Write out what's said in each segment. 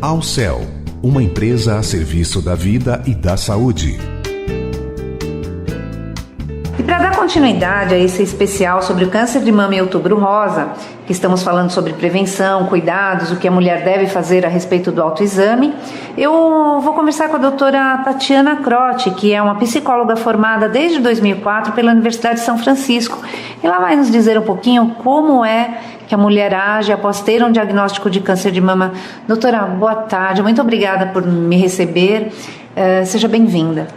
Alcel, uma empresa a serviço da vida e da saúde. E para dar continuidade a esse especial sobre o câncer de mama em Outubro Rosa, que estamos falando sobre prevenção, cuidados, o que a mulher deve fazer a respeito do autoexame, eu vou conversar com a doutora Tatiana Croce, que é uma psicóloga formada desde 2004 pela Universidade de São Francisco. E ela vai nos dizer um pouquinho como é que a mulher age após ter um diagnóstico de câncer de mama. Doutora, boa tarde, muito obrigada por me receber, seja bem-vinda.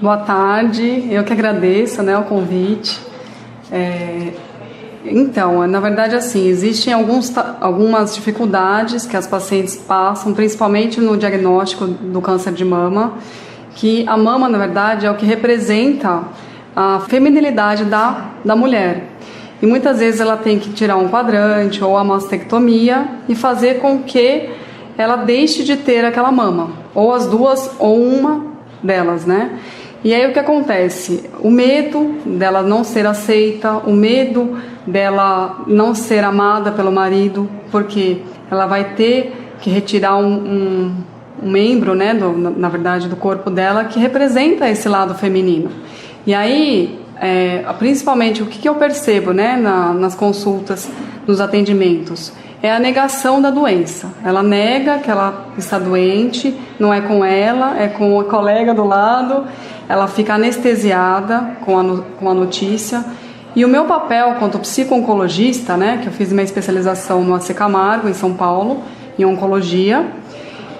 Boa tarde, eu que agradeço, o convite. Então, na verdade, assim, existem algumas dificuldades que as pacientes passam, principalmente no diagnóstico do câncer de mama, que a mama, na verdade, é o que representa a feminilidade da mulher. E muitas vezes ela tem que tirar um quadrante ou a mastectomia e fazer com que ela deixe de ter aquela mama, ou as duas ou uma delas, E aí o que acontece? O medo dela não ser aceita, o medo dela não ser amada pelo marido, porque ela vai ter que retirar um membro, na verdade, do corpo dela, que representa esse lado feminino. E aí, principalmente, o que eu percebo nas consultas, nos atendimentos, é a negação da doença. Ela nega que ela está doente, não é com ela, é com a colega do lado. Ela fica anestesiada com a notícia. E o meu papel quanto psico-oncologista, que eu fiz minha especialização no AC Camargo, em São Paulo, em oncologia,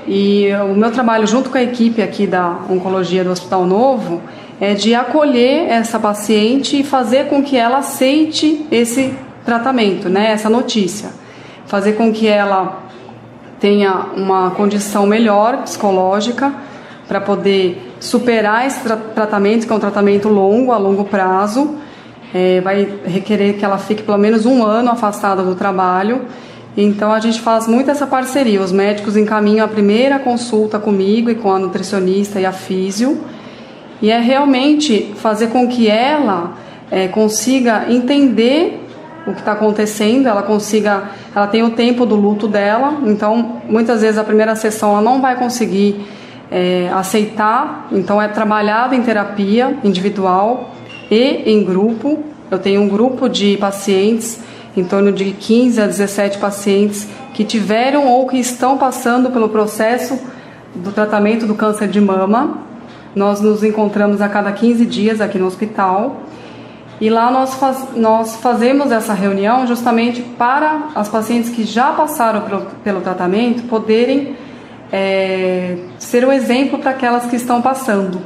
e o meu trabalho junto com a equipe aqui da oncologia do Hospital Novo é de acolher essa paciente e fazer com que ela aceite esse tratamento, essa notícia. Fazer com que ela tenha uma condição melhor psicológica para poder superar esse tratamento, que é um tratamento longo, a longo prazo. Vai requerer que ela fique pelo menos 1 ano afastada do trabalho. Então a gente faz muito essa parceria. Os médicos encaminham a primeira consulta comigo e com a nutricionista e a físio. E é realmente fazer com que ela consiga entender o que está acontecendo, ela tem o tempo do luto dela, então muitas vezes a primeira sessão ela não vai conseguir aceitar, então é trabalhado em terapia individual e em grupo. Eu tenho um grupo de pacientes, em torno de 15 a 17 pacientes que tiveram ou que estão passando pelo processo do tratamento do câncer de mama. Nós nos encontramos a cada 15 dias aqui no hospital. E lá nós fazemos essa reunião justamente para as pacientes que já passaram pelo tratamento poderem ser um exemplo para aquelas que estão passando,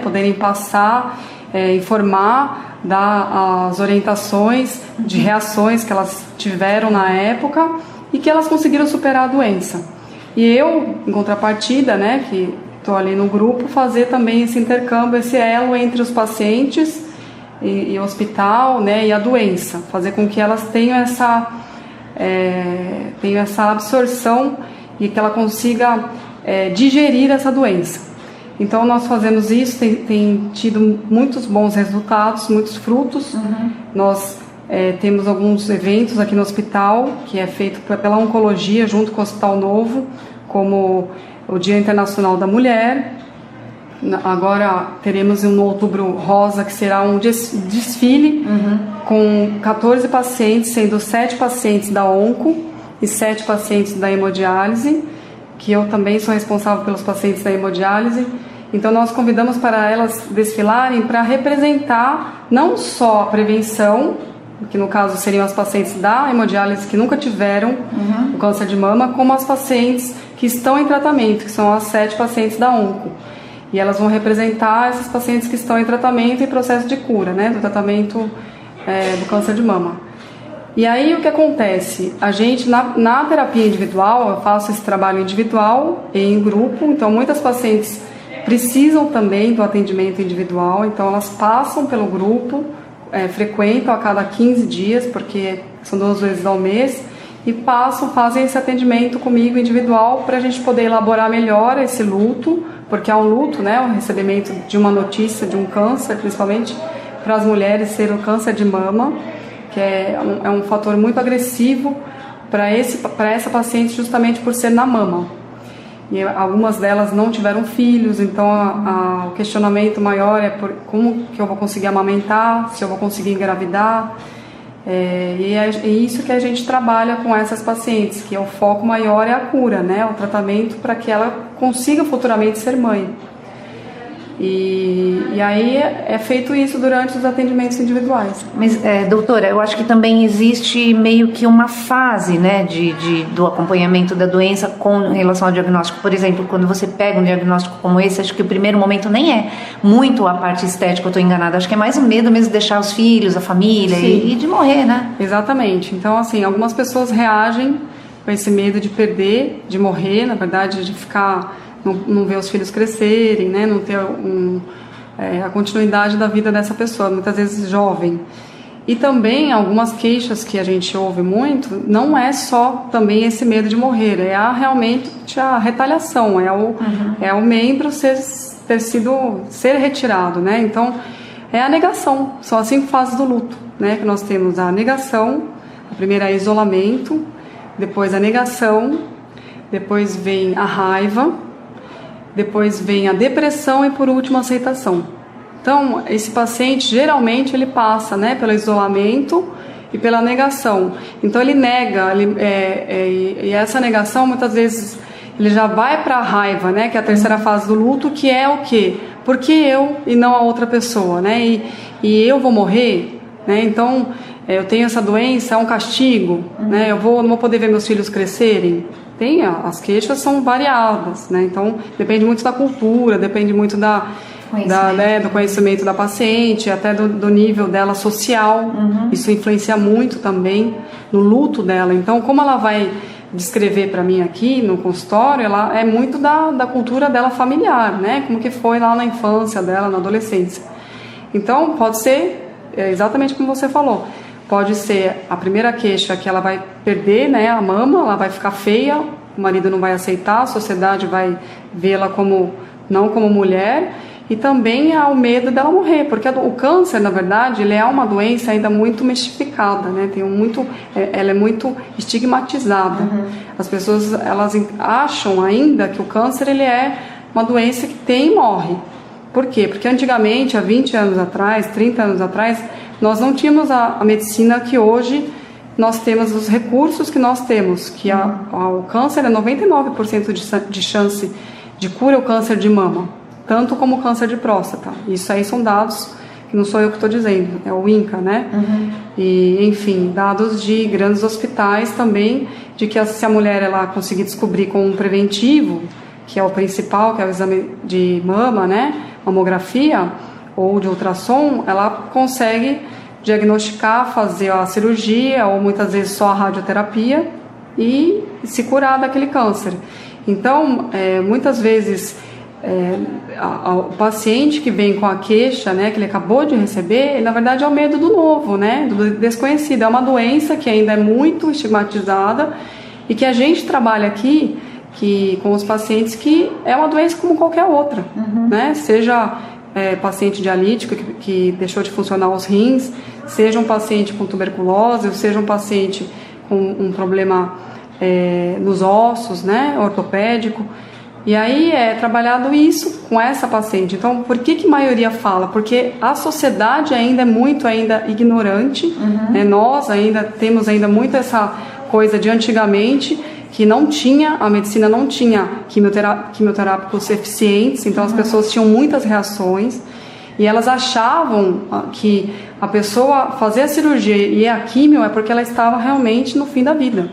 poderem passar, informar, dar as orientações de reações que elas tiveram na época e que elas conseguiram superar a doença. E eu, em contrapartida, que estou ali no grupo, fazer também esse intercâmbio, esse elo entre os pacientes e o hospital, e a doença, fazer com que elas tenham essa absorção e que ela consiga digerir essa doença. Então nós fazemos isso, tem tido muitos bons resultados, muitos frutos. Nós temos alguns eventos aqui no hospital, que é feito pela oncologia junto com o Hospital Novo, como o Dia Internacional da Mulher. Agora teremos no Outubro Rosa, que será um desfile com 14 pacientes, sendo 7 pacientes da onco e 7 pacientes da hemodiálise, que eu também sou responsável pelos pacientes da hemodiálise. Então nós convidamos para elas desfilarem para representar não só a prevenção, que no caso seriam as pacientes da hemodiálise que nunca tiveram o câncer de mama, como as pacientes que estão em tratamento, que são as 7 pacientes da onco. E elas vão representar essas pacientes que estão em tratamento e processo de cura, do tratamento do câncer de mama. E aí o que acontece? A gente, na terapia individual, eu faço esse trabalho individual e em grupo, então muitas pacientes precisam também do atendimento individual, então elas passam pelo grupo, frequentam a cada 15 dias, porque são 2 vezes ao mês, e fazem esse atendimento comigo individual para a gente poder elaborar melhor esse luto, porque é um luto, o recebimento de uma notícia de um câncer, principalmente para as mulheres ser o câncer de mama, que é um fator muito agressivo para essa paciente justamente por ser na mama, e algumas delas não tiveram filhos, então o questionamento maior é como que eu vou conseguir amamentar, se eu vou conseguir engravidar. E é isso que a gente trabalha com essas pacientes, que o foco maior é a cura, né? O tratamento para que ela consiga futuramente ser mãe. E aí é feito isso durante os atendimentos individuais. Mas, doutora, eu acho que também existe meio que uma fase, né, do acompanhamento da doença com relação ao diagnóstico. Por exemplo, quando você pega um diagnóstico como esse, acho que o primeiro momento nem é muito a parte estética, eu estou enganada. Acho que é mais o medo mesmo de deixar os filhos, a família e de morrer, né? Exatamente. Então, assim, algumas pessoas reagem com esse medo de perder, de morrer, na verdade, de ficar... Não ver os filhos crescerem, né? Não ter a continuidade da vida dessa pessoa, muitas vezes jovem. E também algumas queixas que a gente ouve muito, não é só também esse medo de morrer, realmente a retaliação, é o membro ser retirado, né? Então, é a negação, são as 5 fases do luto, né? Que nós temos a negação, a primeira é isolamento, depois a negação, depois vem a raiva, depois vem a depressão e por último a aceitação. Então, esse paciente geralmente ele passa, né, pelo isolamento e pela negação. Então ele nega, e essa negação muitas vezes ele já vai para a raiva, né, que é a terceira fase do luto, que é o quê? Porque eu e não a outra pessoa, né? E eu vou morrer, né? Então eu tenho essa doença, é um castigo, né? Eu não vou poder ver meus filhos crescerem. As queixas são variadas, né? Então depende muito da cultura, depende muito do conhecimento da paciente, até do nível dela social. Isso influencia muito também no luto dela. Então, como ela vai descrever para mim aqui no consultório, ela é muito da cultura dela familiar, né? Como que foi lá na infância dela, na adolescência. Então pode ser exatamente como você falou. Pode ser a primeira queixa que ela vai perder, né, a mama, ela vai ficar feia, o marido não vai aceitar, a sociedade vai vê-la não como mulher, e também há o medo dela morrer, porque o câncer, na verdade, ele é uma doença ainda muito mistificada, né, ela é muito estigmatizada. As pessoas elas acham ainda que o câncer ele é uma doença que tem e morre. Por quê? Porque antigamente, há 20 anos atrás, 30 anos atrás, nós não tínhamos a medicina que hoje nós temos, os recursos que nós temos, que o câncer é 99% de chance de cura o câncer de mama, tanto como o câncer de próstata. Isso aí são dados que não sou eu que estou dizendo, é o INCA, né? E, enfim, dados de grandes hospitais também, de que se a mulher ela conseguir descobrir com um preventivo, que é o principal, que é o exame de mama, né? Mamografia ou de ultrassom, ela consegue diagnosticar, fazer a cirurgia ou muitas vezes só a radioterapia e se curar daquele câncer. Então, muitas vezes o paciente que vem com a queixa, né, que ele acabou de receber, na verdade é o medo do novo, né, do desconhecido. É uma doença que ainda é muito estigmatizada e que a gente trabalha aqui com os pacientes que é uma doença como qualquer outra, né, seja paciente dialítico que deixou de funcionar os rins, seja um paciente com tuberculose, ou seja um paciente com um problema nos ossos, né, ortopédico. E aí é trabalhado isso com essa paciente. Então, por que a maioria fala? Porque a sociedade ainda é muito ignorante, né? Nós temos muito essa coisa de antigamente, que não tinha, a medicina não tinha quimioterápicos eficientes, então as pessoas tinham muitas reações e elas achavam que a pessoa fazer a cirurgia e a quimio é porque ela estava realmente no fim da vida.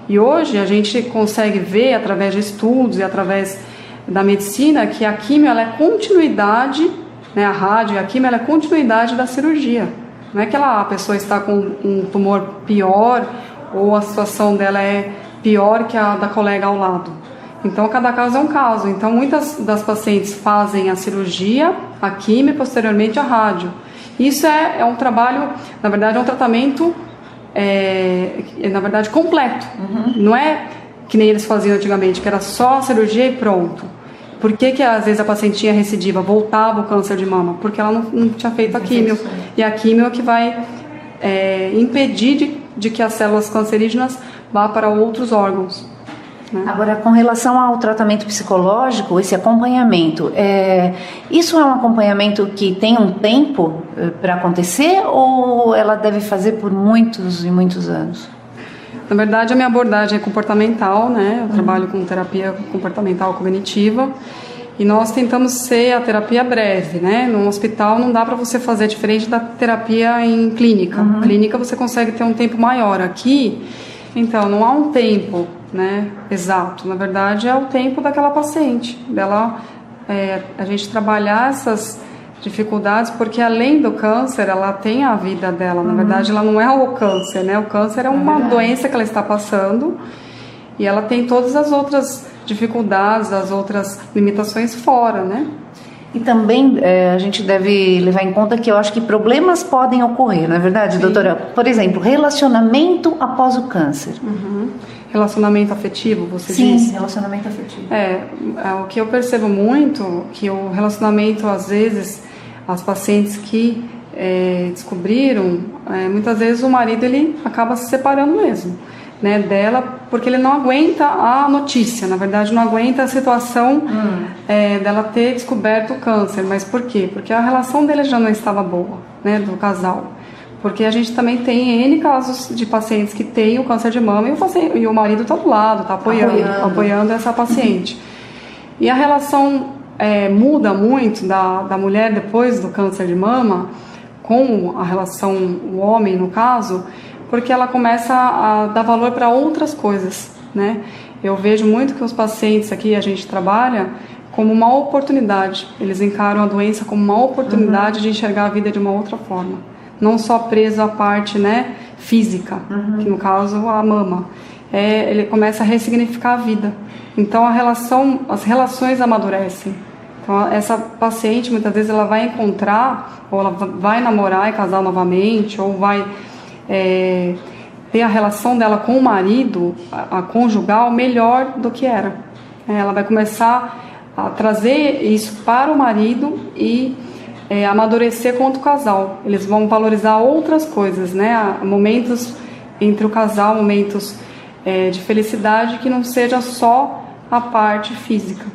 E hoje a gente consegue ver através de estudos e através da medicina que a quimio ela é continuidade, né, a rádio e a quimio ela é continuidade da cirurgia. Não é que a pessoa está com um tumor pior ou a situação dela é pior que a da colega ao lado. Então, cada caso é um caso. Então, muitas das pacientes fazem a cirurgia, a quimio e posteriormente a rádio. Isso é um trabalho, na verdade, é um tratamento, na verdade, completo. Não é que nem eles faziam antigamente, que era só a cirurgia e pronto. Por que às vezes a paciente tinha recidiva, voltava o câncer de mama? Porque ela não tinha feito a quimio. E a quimio é que vai impedir de que as células cancerígenas vá para outros órgãos. né? Agora, com relação ao tratamento psicológico, esse acompanhamento, isso é um acompanhamento que tem um tempo para acontecer ou ela deve fazer por muitos e muitos anos? Na verdade, a minha abordagem é comportamental, né? Eu trabalho com terapia comportamental cognitiva e nós tentamos ser a terapia breve, né? No hospital não dá para você fazer diferente da terapia em clínica. Clínica você consegue ter um tempo maior. Aqui, então, não há um tempo, né, exato. Na verdade, é o tempo daquela paciente, dela, a gente trabalhar essas dificuldades, porque além do câncer, ela tem a vida dela. Na verdade, ela não é o câncer, né? O câncer é uma doença que ela está passando e ela tem todas as outras dificuldades, as outras limitações fora, né? E também a gente deve levar em conta que eu acho que problemas podem ocorrer, não é verdade, doutora? Por exemplo, relacionamento após o câncer. Relacionamento afetivo, você Sim, diz? relacionamento afetivo. O que eu percebo muito, que o relacionamento, às vezes, as pacientes que descobriram, muitas vezes o marido ele acaba se separando mesmo, né, dela, porque ele não aguenta a notícia, na verdade não aguenta a situação dela ter descoberto o câncer. Mas por quê? Porque a relação dele já não estava boa, né, do casal. Porque a gente também tem N casos de pacientes que têm o câncer de mama e o marido está do lado, está apoiando essa paciente. E a relação muda muito da mulher depois do câncer de mama com a relação, o homem no caso, porque ela começa a dar valor para outras coisas, né? Eu vejo muito que os pacientes aqui, a gente trabalha como uma oportunidade. Eles encaram a doença como uma oportunidade de enxergar a vida de uma outra forma. Não só preso à parte, né, física, que no caso a mama. Ele começa a ressignificar a vida. Então as relações amadurecem. Então essa paciente muitas vezes ela vai encontrar, ou ela vai namorar e casar novamente, ou vai ter a relação dela com o marido, a conjugal, melhor do que era. Ela vai começar a trazer isso para o marido e amadurecer quanto casal. Eles vão valorizar outras coisas, né? Momentos entre o casal, momentos de felicidade que não seja só a parte física.